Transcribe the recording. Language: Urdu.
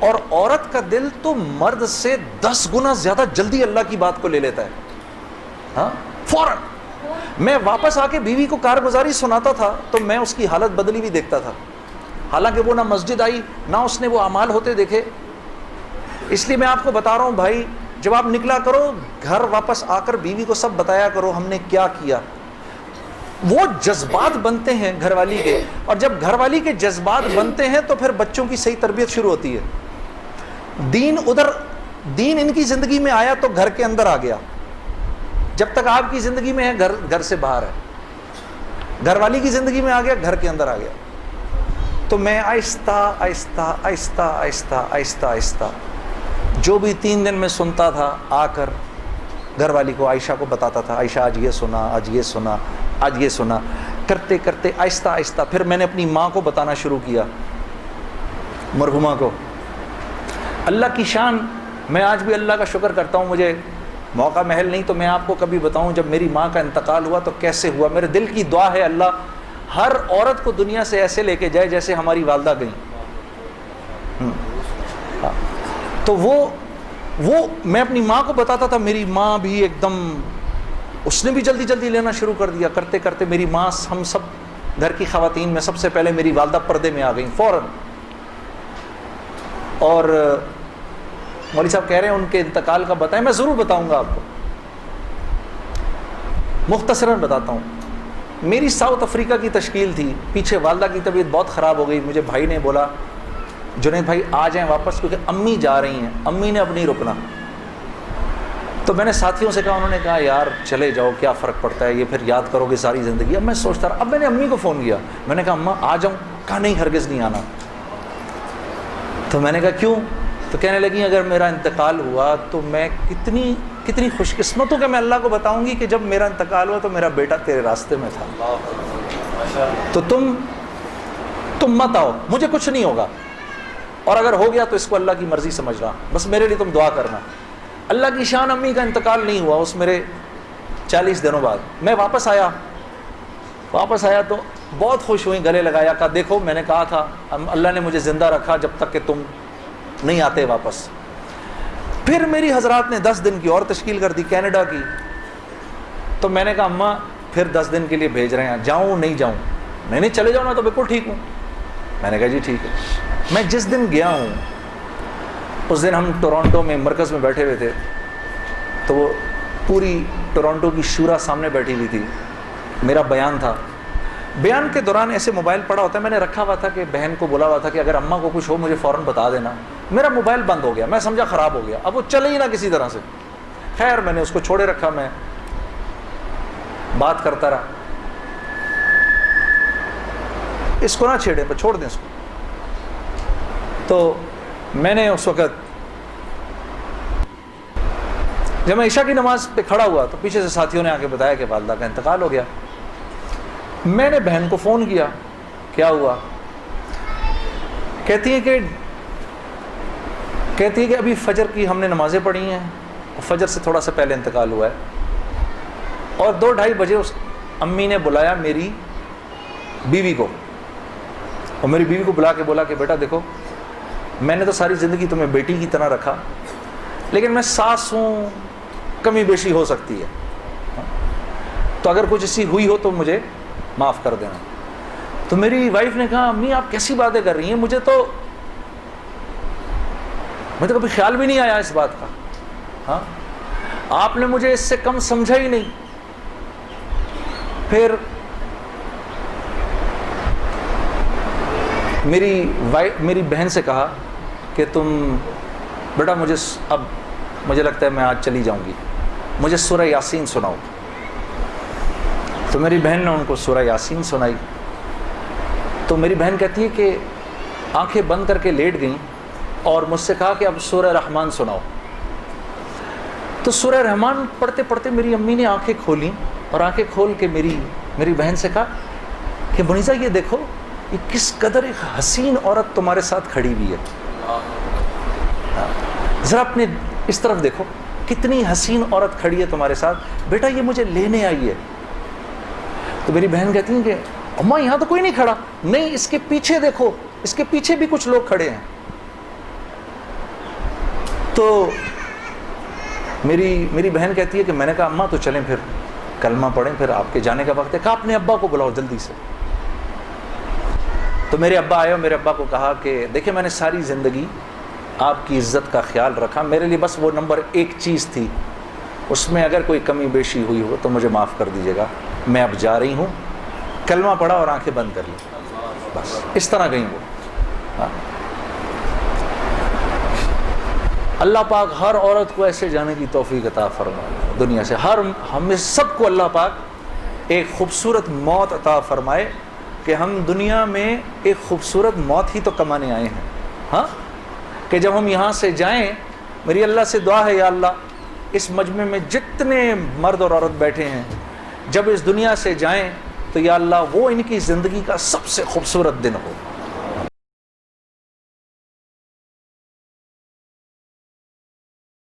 اور عورت کا دل تو مرد سے 10 گنا زیادہ جلدی اللہ کی بات کو لے لیتا ہے. ہاں فوراً. میں واپس آ کے بیوی کو کارگزاری سناتا تھا تو میں اس کی حالت بدلی ہوئی دیکھتا تھا، حالانکہ وہ نہ مسجد آئی نہ اس نے وہ اعمال ہوتے دیکھے. اس لیے میں آپ کو بتا رہا ہوں بھائی، جب آپ نکلا کرو گھر واپس آ کر بیوی کو سب بتایا کرو ہم نے کیا کیا. وہ جذبات بنتے ہیں گھر والی کے، اور جب گھر والی کے جذبات بنتے ہیں تو پھر بچوں کی صحیح تربیت شروع ہوتی ہے. دین ان کی زندگی میں آیا تو گھر کے اندر آ گیا. جب تک آپ کی زندگی میں ہے گھر سے باہر ہے. گھر والی کی زندگی میں آ گیا، گھر کے اندر آ گیا. تو میں آہستہ آہستہ آہستہ آہستہ آہستہ آہستہ جو بھی 3 دن میں سنتا تھا آ کر گھر والی کو، عائشہ کو بتاتا تھا. عائشہ آج یہ سنا، آج یہ سنا، آج یہ سنا. کرتے کرتے آہستہ آہستہ پھر میں نے اپنی ماں کو بتانا شروع کیا، مرحومہ کو. اللہ کی شان، میں آج بھی اللہ کا شکر کرتا ہوں. مجھے موقع محل نہیں تو میں آپ کو کبھی بتاؤں جب میری ماں کا انتقال ہوا تو کیسے ہوا. میرے دل کی دعا ہے اللہ ہر عورت کو دنیا سے ایسے لے کے جائے جیسے ہماری والدہ گئیں. تو وہ میں اپنی ماں کو بتاتا تھا. میری ماں بھی ایک دم، اس نے بھی جلدی جلدی لینا شروع کر دیا. کرتے کرتے میری ماں، ہم سب گھر کی خواتین میں سب سے پہلے میری والدہ پردے میں آ گئیں فوراً. اور مولوی صاحب کہہ رہے ہیں ان کے انتقال کا بتائیں، میں ضرور بتاؤں گا آپ کو، مختصراً بتاتا ہوں. میری ساؤتھ افریقہ کی تشکیل تھی، پیچھے والدہ کی طبیعت بہت خراب ہو گئی. مجھے بھائی نے بولا جنید بھائی آ جائیں واپس کیونکہ امی جا رہی ہیں، امی نے اب نہیں رکنا. تو میں نے ساتھیوں سے کہا، انہوں نے کہا یار چلے جاؤ کیا فرق پڑتا ہے، یہ پھر یاد کرو گے ساری زندگی. اب میں سوچتا رہا. اب میں نے امی کو فون کیا، میں نے کہا اماں آ جاؤں. کہا نہیں ہرگز نہیں آنا. تو میں نے کہا کیوں؟ تو کہنے لگی اگر میرا انتقال ہوا تو میں کتنی خوش قسمت ہوں کہ میں اللہ کو بتاؤں گی کہ جب میرا انتقال ہوا تو میرا بیٹا تیرے راستے میں تھا. تو تم مت آؤ، مجھے کچھ نہیں ہوگا، اور اگر ہو گیا تو اس کو اللہ کی مرضی سمجھ رہا، بس میرے لیے تم دعا کرنا. اللہ کی شان، امی کا انتقال نہیں ہوا اس میرے 40 دنوں بعد. میں واپس آیا تو بہت خوش ہوئی، گلے لگایا. کہا دیکھو میں نے کہا تھا اللہ نے مجھے زندہ رکھا جب تک کہ تم نہیں آتے واپس. پھر میری حضرات نے 10 دن کی اور تشکیل کر دی کینیڈا کی. تو میں نے کہا اماں پھر 10 دن کے لیے بھیج رہے ہیں، جاؤں نہیں جاؤں؟ نہیں چلے جاؤ نا تو بالکل ٹھیک ہوں. میں نے کہا جی ٹھیک ہے. میں جس دن گیا ہوں اس دن ہم ٹورانٹو میں مرکز میں بیٹھے ہوئے تھے، تو وہ پوری ٹورانٹو کی شورا سامنے بیٹھی ہوئی تھی. میرا بیان تھا. بیان کے دوران ایسے موبائل پڑا ہوتا ہے، میں نے رکھا ہوا تھا کہ بہن کو بولا ہوا تھا کہ اگر اماں کو کچھ ہو مجھے فوراً بتا دینا. میرا موبائل بند ہو گیا، میں سمجھا خراب ہو گیا، اب وہ چلے ہی نہ کسی طرح سے. خیر میں نے اس کو چھوڑے رکھا، میں بات کرتا رہا. اس کو نہ چھیڑیں، پر چھوڑ دیں اس کو. تو میں نے اس وقت جب میں عشاء کی نماز پہ کھڑا ہوا تو پیچھے سے ساتھیوں نے آ کے بتایا کہ والدہ کا انتقال ہو گیا. میں نے بہن کو فون کیا، کیا ہوا؟ کہتی ہے کہ ابھی فجر کی ہم نے نمازیں پڑھی ہیں، فجر سے تھوڑا سا پہلے انتقال ہوا ہے. اور 2-2:30 بجے اس امی نے بلایا میری بیوی کو، اور میری بیوی کو بلا کے بولا کہ بیٹا دیکھو میں نے تو ساری زندگی تمہیں بیٹی کی طرح رکھا، لیکن میں ساس ہوں، کمی بیشی ہو سکتی ہے، تو اگر کچھ ایسی ہوئی ہو تو مجھے معاف کر دینا. تو میری وائف نے کہا امی آپ کیسی باتیں کر رہی ہیں، مجھے تو کبھی خیال بھی نہیں آیا اس بات کا. ہاں آپ نے مجھے اس سے کم سمجھا ہی نہیں. پھر میری بہن سے کہا کہ تم بیٹا مجھے لگتا ہے میں آج چلی جاؤں گی، مجھے سورہ یاسین سناؤ. تو میری بہن نے ان کو سورہ یاسین سنائی. تو میری بہن کہتی ہے کہ آنکھیں بند کر کے لیٹ گئیں اور مجھ سے کہا کہ اب سورہ رحمان سناؤ. تو سورہ رحمان پڑھتے پڑھتے میری امی نے آنکھیں کھولیں، اور آنکھیں کھول کے میری بہن سے کہا کہ منیزہ یہ دیکھو یہ کس قدر ایک حسین عورت تمہارے ساتھ کھڑی ہوئی ہے، ذرا اپنے اس طرف دیکھو کتنی حسین عورت کھڑی ہے تمہارے ساتھ، بیٹا یہ مجھے لینے آئی ہے. تو میری بہن کہتی ہیں کہ اماں یہاں تو کوئی نہیں کھڑا. نہیں اس کے پیچھے دیکھو، اس کے پیچھے بھی کچھ لوگ کھڑے ہیں. تو میری بہن کہتی ہے کہ میں نے کہا اماں تو چلیں پھر کلمہ پڑھیں، پھر آپ کے جانے کا وقت ہے. کہا اپنے ابا کو بلاؤ جلدی سے. تو میرے ابا آئے اور میرے ابا کو کہا کہ دیکھیں میں نے ساری زندگی آپ کی عزت کا خیال رکھا، میرے لیے بس وہ نمبر 1 چیز تھی، اس میں اگر کوئی کمی بیشی ہوئی ہو تو مجھے معاف کر دیجیے گا، میں اب جا رہی ہوں. کلمہ پڑھا اور آنکھیں بند کر لیں، بس اس طرح گئیں وہ. اللہ پاک ہر عورت کو ایسے جانے کی توفیق عطا فرمائے دنیا سے. ہمیں سب کو اللہ پاک ایک خوبصورت موت عطا فرمائے کہ ہم دنیا میں ایک خوبصورت موت ہی تو کمانے آئے ہیں. ہاں کہ جب ہم یہاں سے جائیں، میری اللہ سے دعا ہے یا اللہ اس مجمع میں جتنے مرد اور عورت بیٹھے ہیں جب اس دنیا سے جائیں تو یا اللہ وہ ان کی زندگی کا سب سے خوبصورت دن ہو.